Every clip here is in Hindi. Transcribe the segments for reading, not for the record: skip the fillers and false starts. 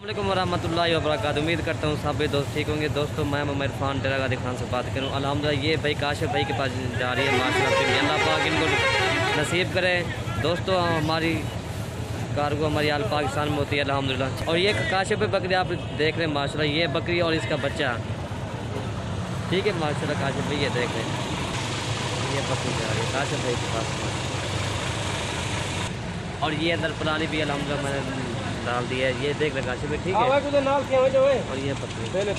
अस्सलामुअलैकुम वरहमतुल्लाहि वबरकातुहू। उम्मीद करता हूँ सब दोस्त ठीक होंगे। दोस्तों मैं मोहम्मद इरफान डेरा गाजी खान से बात करूँ। अल्हम्दुलिल्लाह ये भाई काशिफ भाई के पास जा रही है माशाल्लाह से, अल्लाह पाक इनको नसीब करे। दोस्तों हमारी कार्गो हमारी आल पाकिस्तान में होती है अल्हम्दुलिल्लाह। और ये काशिफ भाई बकरी आप देख रहे हैं माशाल्लाह, ये बकरी और इसका बच्चा ठीक है माशाल्लाह। काशिफ भाई ये देख रहे हैं, ये बकरी जा रही है काशिफ भाई के पास। और ये अंदर पुरानी भी अल्हम्दुलिल्लाह मैंने डाल दिया है, ये देख रहे काशिफ भाई ठीक है। और ये बकरी और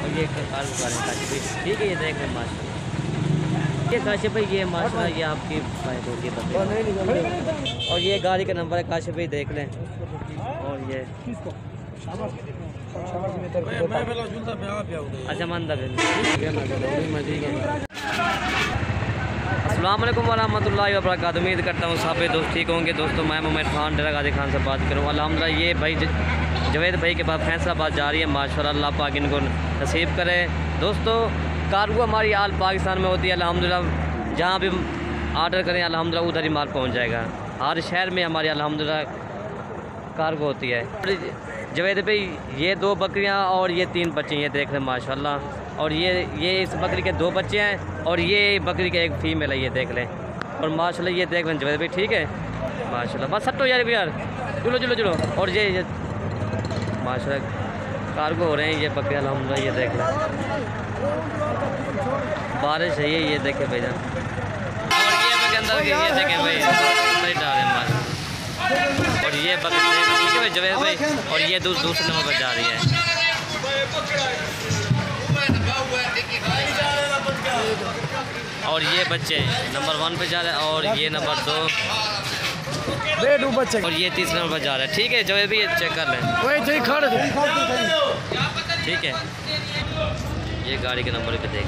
ये काशिफ भाई ठीक है, ये देख रहे माशाल्लाह। ये काशिफ भाई ये माशाल्लाह ये आपकी होती है बकरी। और ये गाड़ी का नंबर है काशिफ भाई देख लें। और ये अच्छा मंदा अस्सलाम वालेकुम वरहमतुल्लाहि वबरकातुहू। उम्मीद करता हूँ सब दोस्त ठीक होंगे। दोस्तों मैं मोहम्मद इरफान डेरा गाजी खान से बात करूँ। अल्हम्दुलिल्लाह ये भाई जवेद भाई के पास फैसलाबाद जा रही है माशाल्लाह, अल्लाह पाक इनको नसीब करे। दोस्तों कार्गो हमारी आल पाकिस्तान में होती है अल्हम्दुलिल्लाह, जहाँ भी आर्डर करें अल्हम्दुलिल्लाह उधर ही माल पहुँच जाएगा। हर शहर में हमारी अल्हम्दुलिल्लाह कार्गो होती है। जवेद भाई ये 2 बकरियाँ और ये 3 बच्चे ये देख रहे हैं माशाल्लाह। और ये इस बकरी के 2 बच्चे हैं और ये बकरी के एक फीमेल है, ये देख लें। और माशाल्लाह ये देख लें जवेद भाई ठीक है माशाल्लाह। बस सट्टो यार चलो चलो चलो। और ये माशाल्लाह कार्गो हो रहे हैं ये बकरी अल्हम्दुलिल्लाह, ये देख लें। बारिश है ये देखे भाई जान। और ये बकरी अंदर ये देखें भाई सही डाल रहे हैं माशाल्लाह। और ये बकरी ठीक है भाई जवेद भाई। और ये दूसरे नंबर पर जा रही है। और ये बच्चे नंबर 1 पे जा रहे हैं और ये नंबर 2 बच्चे और ये 3 नंबर पर जा रहा है। ठीक है जवेद भी चेक कर लें ठीक है। ये गाड़ी के नंबर पे देख